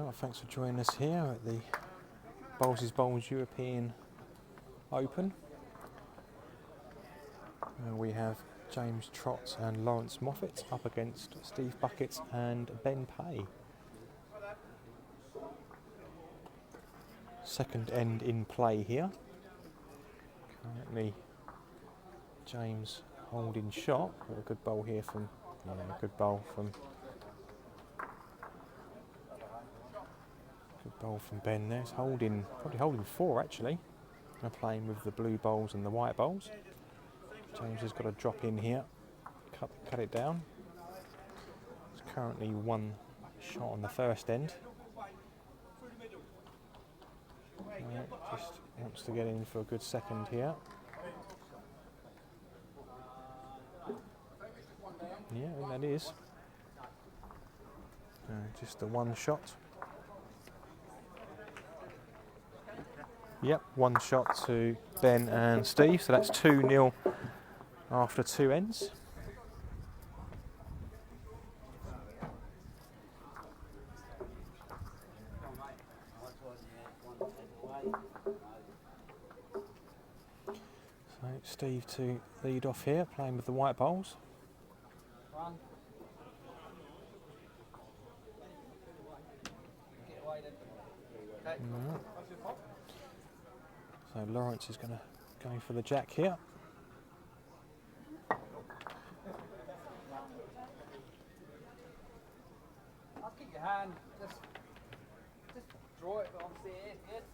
Well, thanks for joining us here at the Bowls' Bowls European Open. We have James Trott and Lawrence Moffat up against Steve Bucket and Ben Pay. Second end in play here. Currently James holding shot. A good bowl here from, good bowl from Ben there. It's probably holding 4 actually. They're playing with the blue bowls and the white bowls. James has got a drop in here, cut it down. It's currently 1 shot on the first end. Just wants to get in for a good second here. Yeah, I think that is. Just the 1 shot. Yep, 1 shot to Ben and Steve, so that's 2-0 after 2 ends. So Steve to lead off here, playing with the white bowls. So Lawrence is going to go for the jack here. I'll keep your hand, just draw it, but obviously it is good.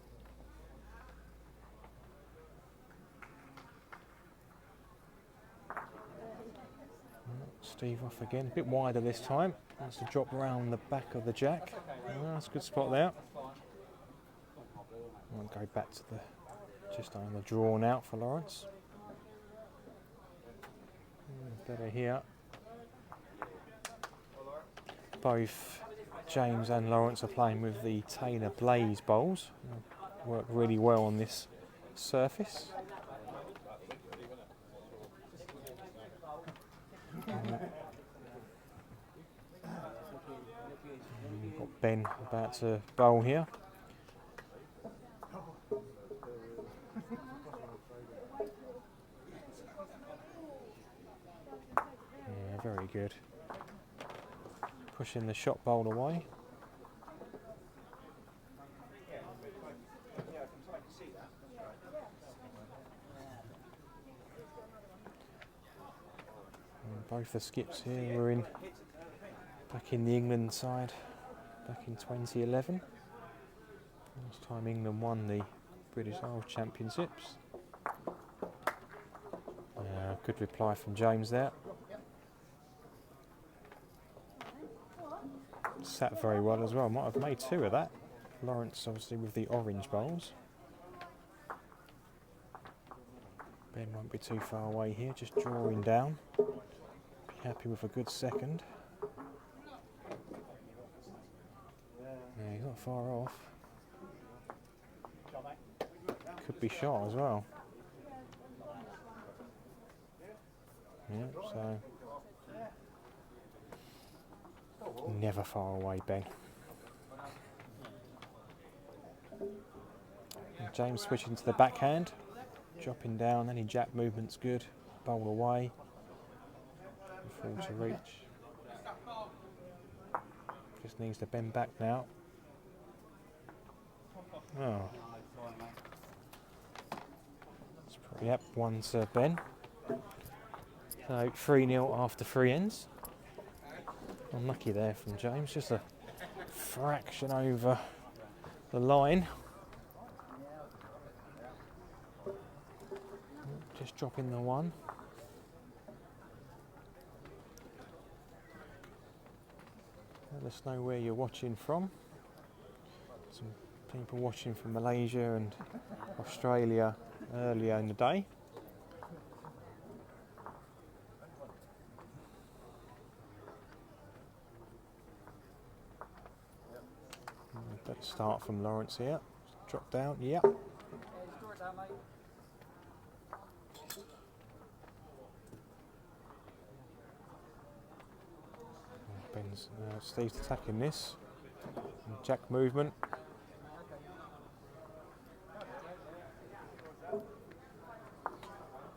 Steve off again, a bit wider this time. Wants to drop around the back of the jack. That's a good spot there. I'll go back to the just on the drawn out for Lawrence. Better here. Both James and Lawrence are playing with the Taylor Blaze bowls. Work really well on this surface. We've got Ben about to bowl here. Yeah, very good. Pushing the shot bowl away. And both the skips here were back in the England side back in 2011. Last time England won the British Isles Championships. Good reply from James there. Sat very well as well. Might have made 2 of that. Lawrence obviously with the orange bowls. Ben won't be too far away here, just drawing down. Be happy with a good second. Yeah, he's not far off. Could be shot as well. Yeah, so never far away, Ben. And James switching to the backhand, dropping down, any jack movement's good, bowl away, full to reach. Just needs to bend back now. Oh. Yep, 1's Ben. So 3-0 after 3 ends. Unlucky there from James, just a fraction over the line. Just dropping the 1. Let us know where you're watching from. Some people watching from Malaysia and Australia earlier in the day. Better start from Lawrence here. Drop down, yep. Ben's Steve's attacking this. Jack movement.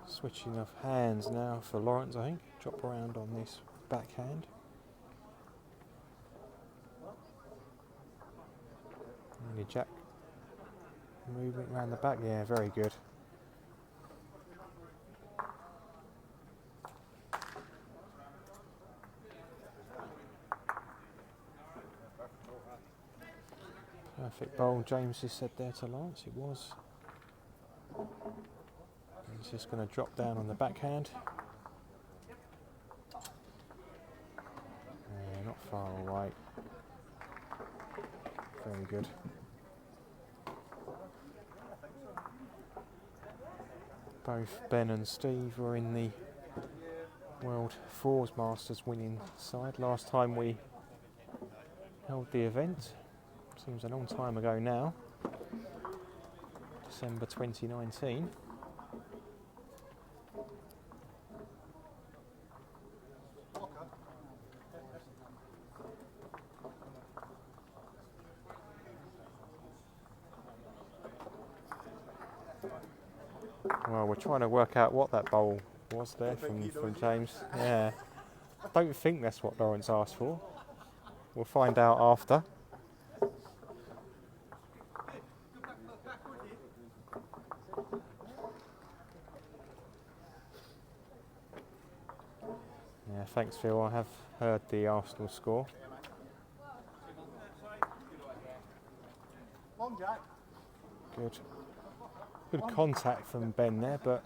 Switching of hands now for Lawrence, I think. Drop around on this backhand. And your Jack movement around the back, yeah, very good. Perfect bowl, James has said there to Lawrence, it was. He's just going to drop down on the backhand. Yeah, not far away. Very good. Both Ben and Steve were in the World Fours Masters winning side last time we held the event. Seems a long time ago now. December 2019. Well, we're trying to work out what that bowl was there from James. Yeah, I don't think that's what Lawrence asked for. We'll find out after. Yeah, thanks Phil, I have heard the Arsenal score. Good. Good contact from Ben there, but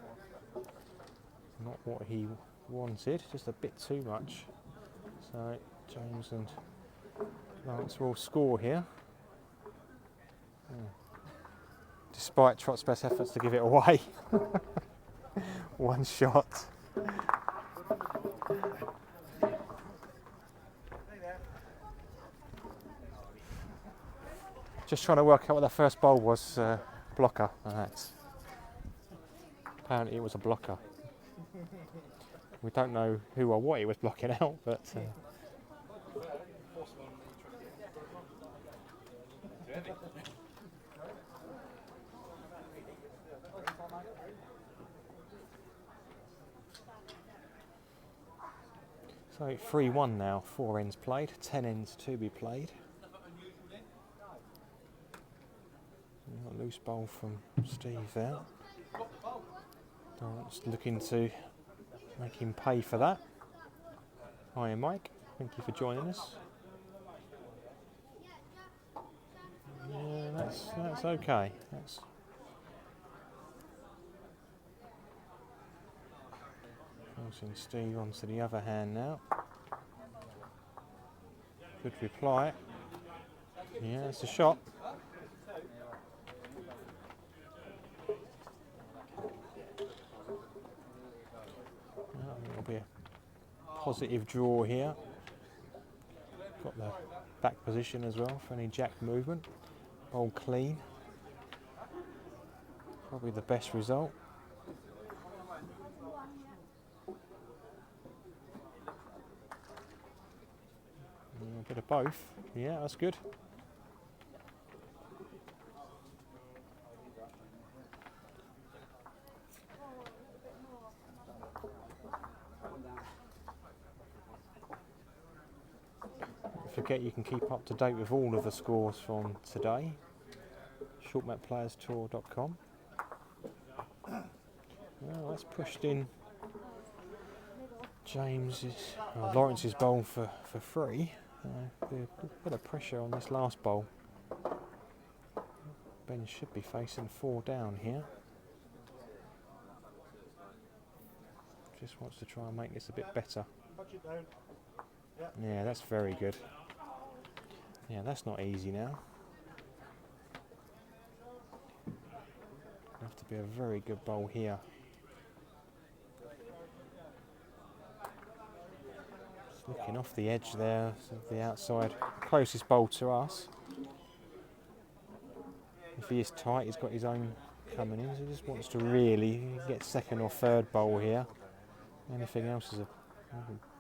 not what he wanted, just a bit too much. So James and Lawrence will score here. Despite Trott's best efforts to give it away. One shot. Just trying to work out what the first bowl was. Blocker. Apparently it was a blocker. We don't know who or what he was blocking out, but so 3-1 now, 4 ends played, 10 ends to be played. A loose bowl from Steve there. Lawrence looking to make him pay for that. Hiya Mike, thank you for joining us. Yeah, that's okay. Forcing Steve onto the other hand now. Good reply. Yeah, it's a shot. There'll be a positive draw here. Got the back position as well for any Jack movement. Bowl clean. Probably the best result. A bit of both. Yeah, that's good. Don't forget you can keep up to date with all of the scores from today. shortmatplayerstour.com. Well, that's pushed in Lawrence's bowl for free. A bit of pressure on this last bowl. Ben should be facing 4 down here. Just wants to try and make this a bit better. Yeah, that's very good. Yeah, that's not easy now. Have to be a very good bowl here. Just looking off the edge there, of the outside, closest bowl to us. If he is tight, he's got his own coming in, so he just wants to really get second or third bowl here. Anything else is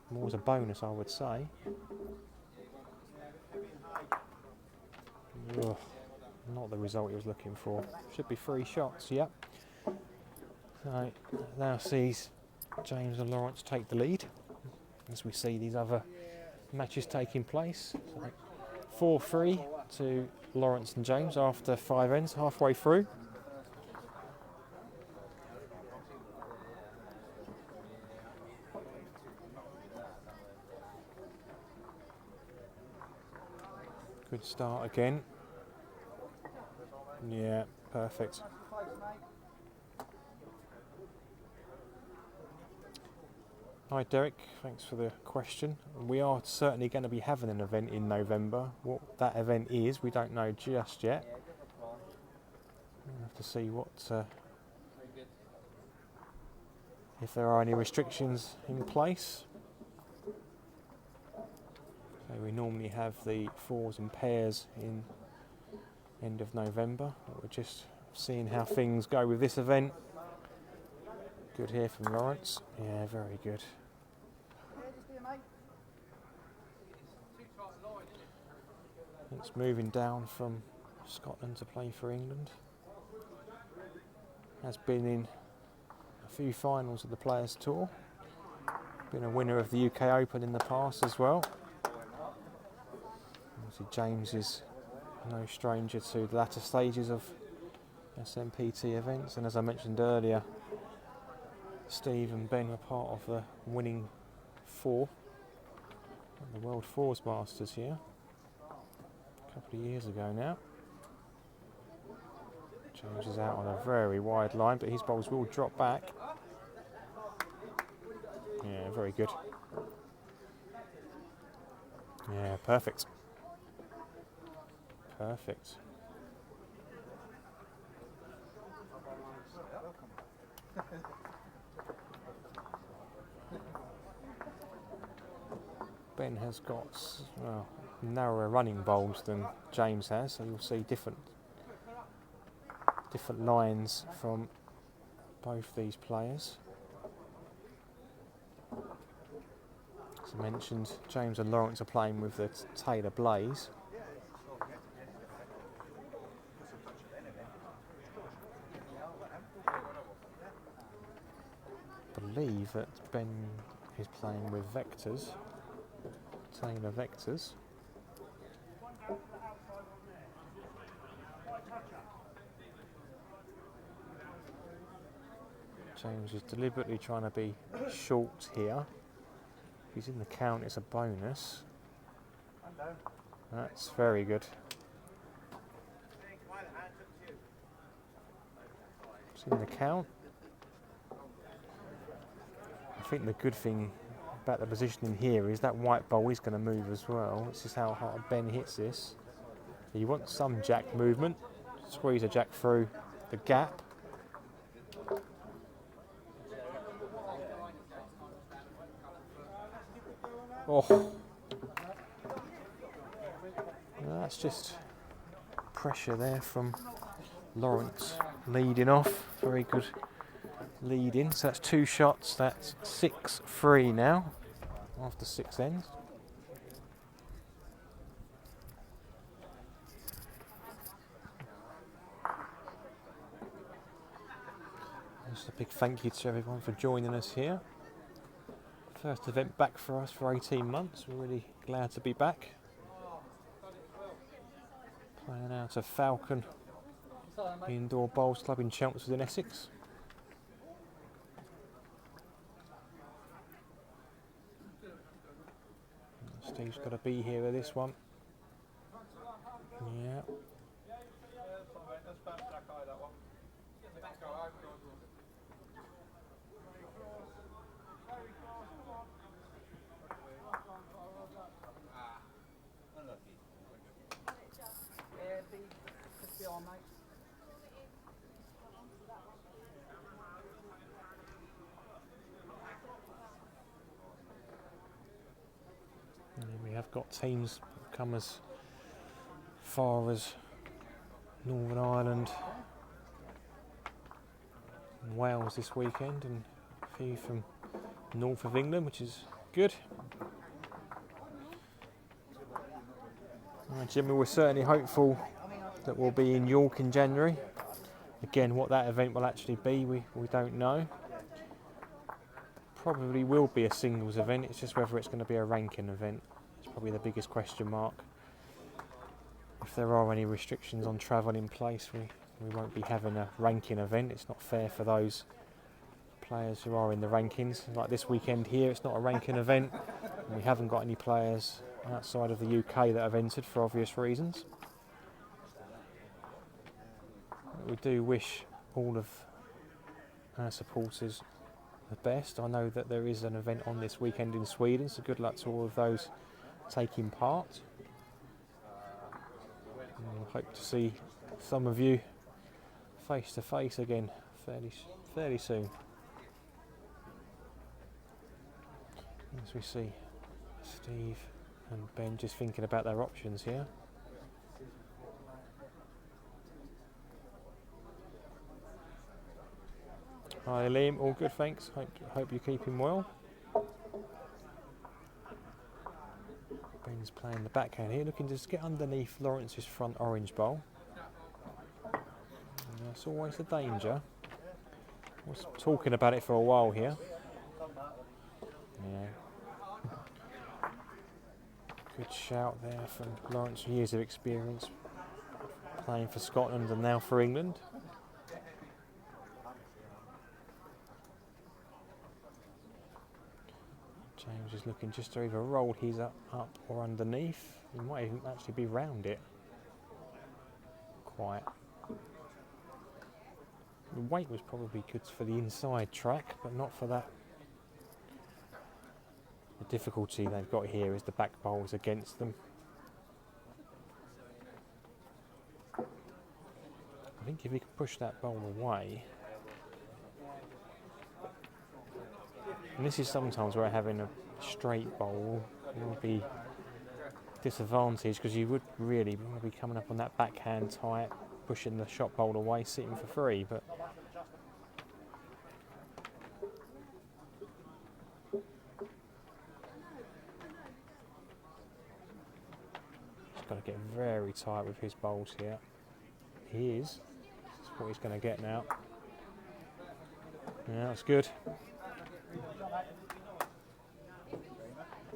more as a bonus, I would say. Ugh, not the result he was looking for. Should be 3 shots, yep. So now sees James and Lawrence take the lead as we see these other matches taking place. So 4-3 to Lawrence and James after 5 ends, halfway through. Good start again. Yeah, perfect. Hi Derek, thanks for the question. We are certainly going to be having an event in November. What that event is, we don't know just yet. We'll have to see what if there are any restrictions in place. So we normally have the 4s and pairs in end of November. We're just seeing how things go with this event. Good here from Lawrence. Yeah, very good. It's moving down from Scotland to play for England. Has been in a few finals of the Players' Tour. Been a winner of the UK Open in the past as well. Obviously James is no stranger to the latter stages of SMPT events, and as I mentioned earlier, Steve and Ben were part of the winning 4 at the World Fours Masters here a couple of years ago now. James is out on a very wide line, but his balls will drop back. Yeah, very good. Yeah, perfect. Perfect. Ben has got narrower running bowls than James has, so you'll see different lines from both these players. As I mentioned, James and Lawrence are playing with the Taylor Blaze. I believe that Ben is playing with Vectors, Taylor Vectors. James is deliberately trying to be short here. If he's in the count, it's a bonus. That's very good. It's in the count. I think the good thing about the positioning here is that white ball is going to move as well. It's just how hard Ben hits this. You want some jack movement. Squeeze a jack through the gap. Oh, that's just pressure there from Lawrence leading off. Very good lead in. So that's 2 shots. That's 6-3 now after 6 ends. Just a big thank you to everyone for joining us here. First event back for us for 18 months. We're really glad to be back. Playing out of Falcon Indoor Bowls Club in Chelmsford in Essex. Steve's got to be here with this one. Yeah. We have got teams come as far as Northern Ireland and Wales this weekend, and a few from north of England, which is good. Jimmy, we're certainly hopeful that will be in York in January. Again, what that event will actually be, we don't know. Probably will be a singles event, it's just whether it's going to be a ranking event. It's probably the biggest question mark. If there are any restrictions on travel in place, we won't be having a ranking event. It's not fair for those players who are in the rankings. Like this weekend here, it's not a ranking event. And we haven't got any players outside of the UK that have entered for obvious reasons. We do wish all of our supporters the best. I know that there is an event on this weekend in Sweden, so good luck to all of those taking part. And I hope to see some of you face to face again fairly soon. As we see Steve and Ben just thinking about their options here. Hi Liam, all good thanks, hope you're keeping well. Ben's playing the backhand here, looking to just get underneath Lawrence's front orange bowl. And that's always a danger. I was talking about it for a while here. Yeah. Good shout there from Lawrence, years of experience playing for Scotland and now for England. James is looking just to either roll his up or underneath. He might even actually be round it. Quite. The weight was probably good for the inside track, but not for that. The difficulty they've got here is the back bowls against them. I think if he can push that bowl away, and this is sometimes where having a straight bowl will be disadvantaged, because you would really want to be coming up on that backhand tight, pushing the shot bowl away, sitting for free, but he's got to get very tight with his bowls here. He is. This is what he's going to get now. Yeah, that's good.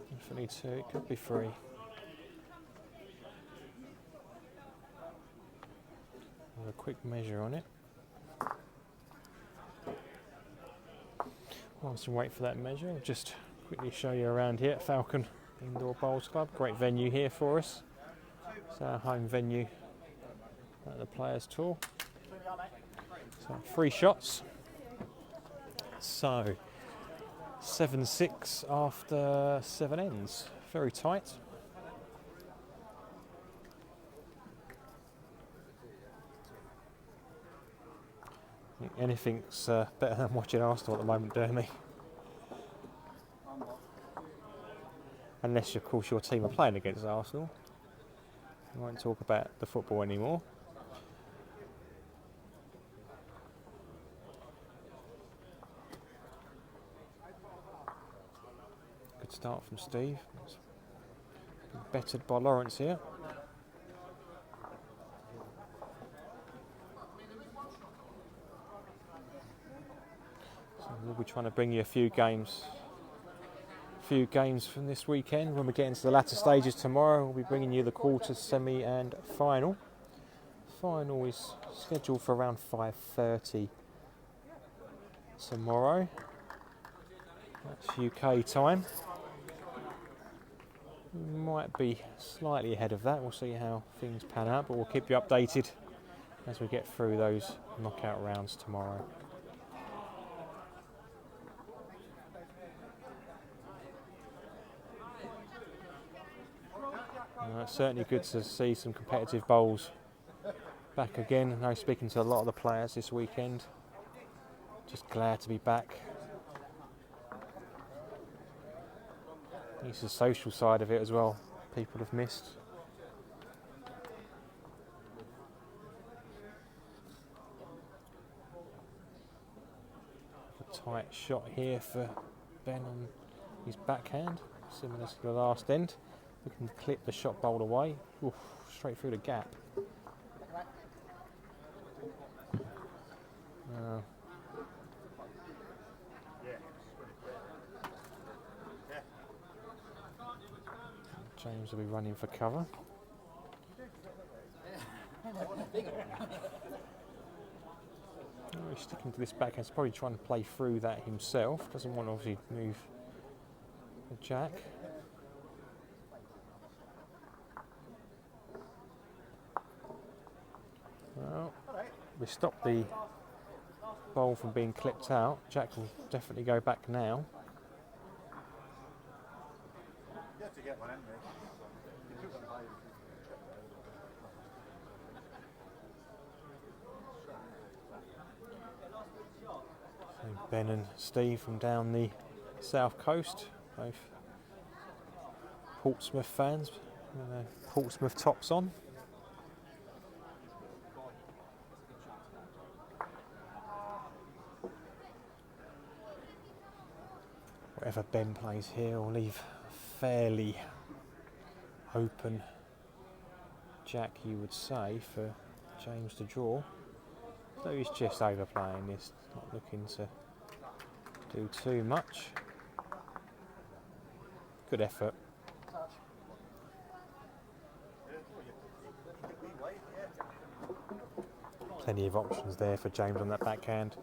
Definitely two, it could be three. Have a quick measure on it. Whilst we wait for that measure, I'll just quickly show you around here at Falcon Indoor Bowls Club. Great venue here for us. It's our home venue at the Players Tour. So 3 shots. So 7-6 after 7 ends. Very tight. I think anything's better than watching Arsenal at the moment, don't we? Unless, of course, your team are playing against Arsenal. We won't talk about the football anymore. Good start from Steve. Bettered by Lawrence here. So we'll be trying to bring you a few games from this weekend. When we get into the latter stages tomorrow, we'll be bringing you the quarters, semi and final. Final is scheduled for around 5:30 tomorrow. That's UK time. Might be slightly ahead of that. We'll see how things pan out, but we'll keep you updated as we get through those knockout rounds tomorrow. It's certainly good to see some competitive bowls back again. I know, speaking to a lot of the players this weekend, just glad to be back. It's the social side of it as well, people have missed. A tight shot here for Ben on his backhand, similar to the last end. Looking to clip the shot bowl away. Oof, straight through the gap. James will be running for cover. Oh, he's sticking to this backhand. He's probably trying to play through that himself. Doesn't want to obviously move the jack. Well, we stopped the ball from being clipped out. Jack will definitely go back now. So Ben and Steve from down the south coast, both Portsmouth fans, with their Portsmouth tops on. Whatever Ben plays here will leave a fairly open jack, you would say, for James to draw. So he's just overplaying this, not looking to do too much. Good effort. Plenty of options there for James on that backhand.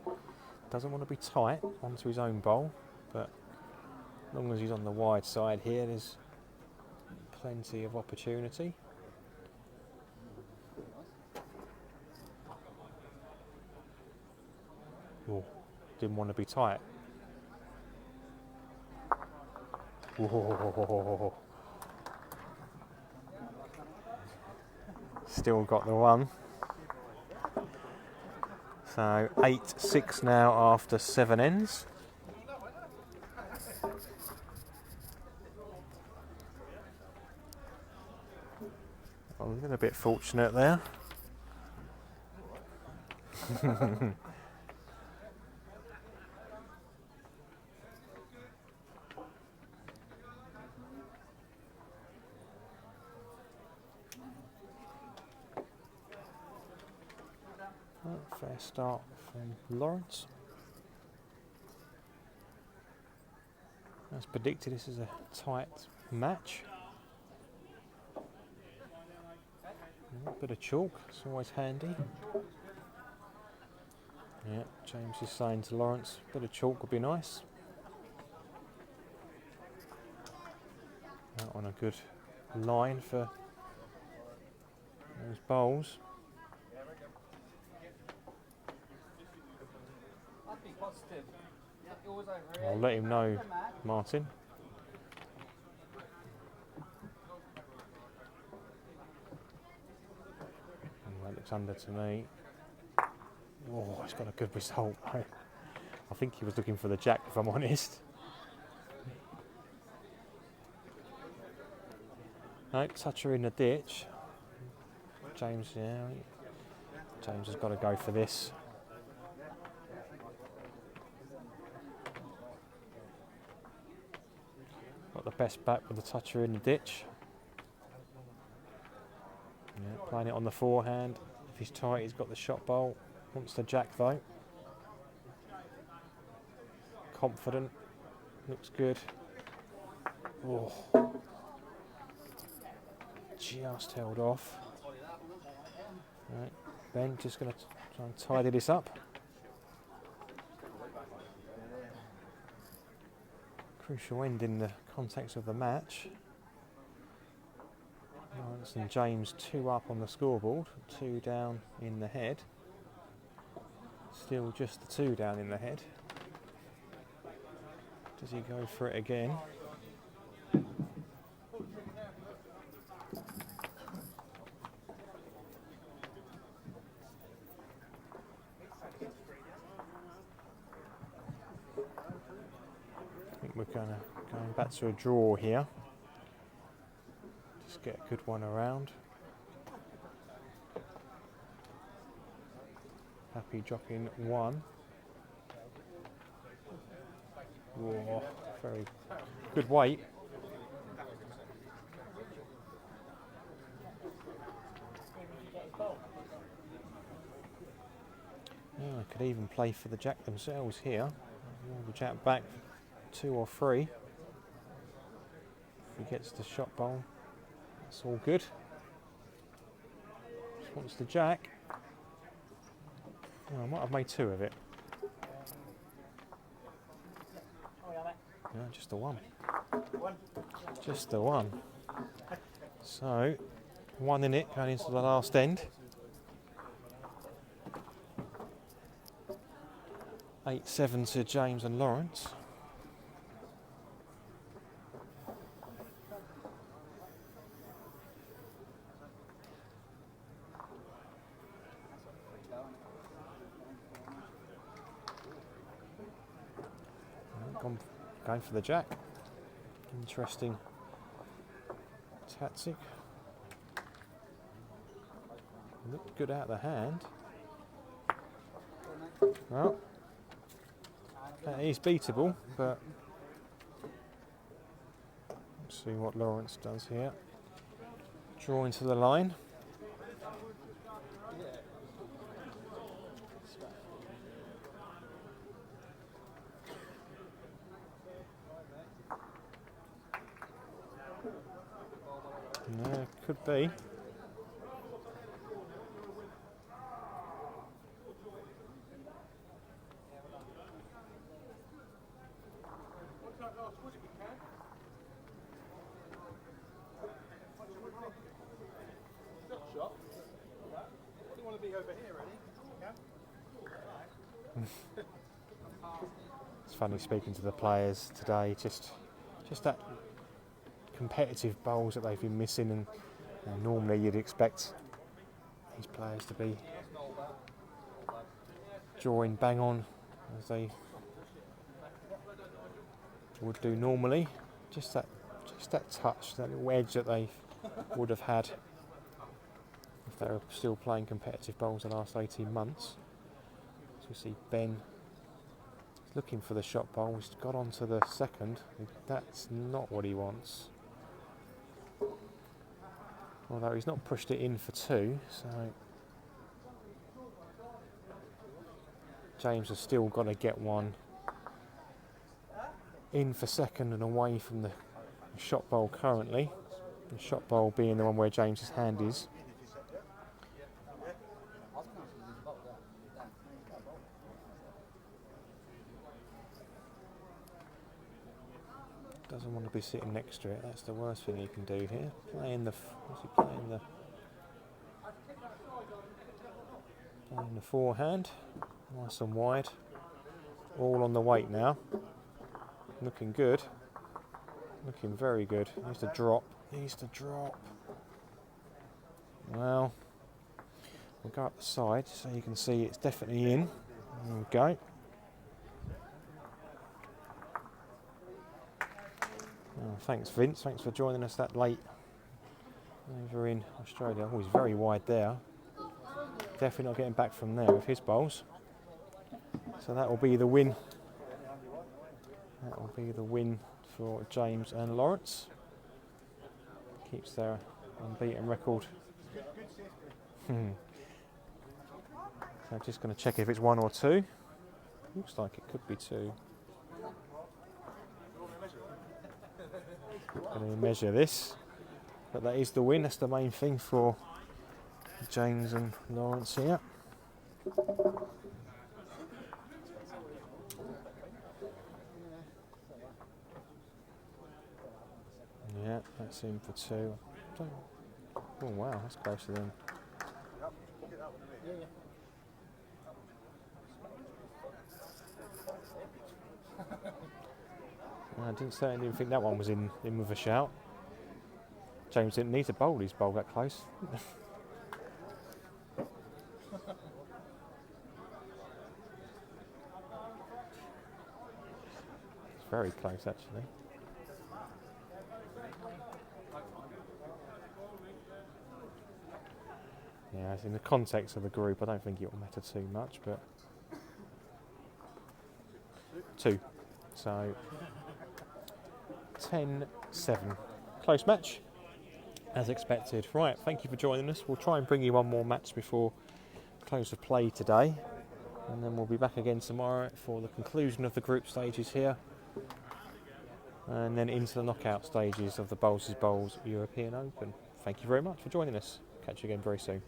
Doesn't want to be tight onto his own bowl, but as long as he's on the wide side here, there's plenty of opportunity. Oh, didn't want to be tight. Whoa. Still got the one. So 8-6 now after 7 ends. A little bit fortunate there. Fair start from Lawrence. As predicted, this is a tight match. A bit of chalk, it's always handy. Yeah, James is saying to Lawrence, a bit of chalk would be nice. Out on a good line for those bowls. I'll let him know, Martin. That looks under to me. Oh, he's got a good result. I think he was looking for the jack, if I'm honest. No, toucher in the ditch. James, yeah. James has got to go for this. Got the best back with the toucher in the ditch. Yeah, playing it on the forehand. If he's tight, he's got the shot bowl. Wants the jack though. Confident. Looks good. Oh. Just held off. Right. Ben just going to try and tidy this up. Crucial end in the context of the match. Lawrence and James 2 up on the scoreboard, 2 down in the head. Still just the 2 down in the head. Does he go for it again? I think we're going back to a draw here. Just get a good one around. Happy dropping 1. Whoa, very good weight. could even play for the jack themselves here. Roll the jack back 2 or 3. If he gets the shot bowl, that's all good. Just wants the jack. Oh, I might have made 2 of it. No, just the one. Just the one. So, 1 in it going into the last end. 8-7 to James and Lawrence. Going for the jack. Interesting tactic. Looked good out of the hand. Well, that is beatable, but let's see what Lawrence does here. Draw into the line. No, could be. It's funny speaking to the players today, just that competitive bowls that they've been missing, and normally you'd expect these players to be drawing bang on as they would do normally. Just that touch, that little edge that they would have had if they were still playing competitive bowls the last 18 months. So we see Ben is looking for the shot bowl. He's got onto the second. That's not what he wants. Although he's not pushed it in for 2, so James has still got to get one in for second and away from the shot bowl currently. The shot bowl being the one where James's hand is. Doesn't want to be sitting next to it. That's the worst thing he can do here. Playing the forehand, nice and wide. All on the weight now. Looking good. Looking very good. Needs to drop. Needs to drop. Well, we'll go up the side so you can see it's definitely in. There we go. Oh, thanks Vince, thanks for joining us that late over in Australia. Oh, he's very wide there. Definitely not getting back from there with his bowls. So that will be the win. That will be the win for James and Lawrence. Keeps their unbeaten record. So I'm just going to check if it's 1 or 2. Looks like it could be 2. Going to measure this, but that is the win. That's the main thing for James and Lawrence here. Yeah, that's in for 2. Oh wow, that's closer than. I didn't think that one was in with a shout. James didn't need to bowl his bowl that close. It's very close actually. Yeah, in the context of the group, I don't think it will matter too much, but 2. So 10-7. Close match, as expected. Right, thank you for joining us. We'll try and bring you one more match before close of play today. And then we'll be back again tomorrow for the conclusion of the group stages here. And then into the knockout stages of the Bowls' Bowls European Open. Thank you very much for joining us. Catch you again very soon.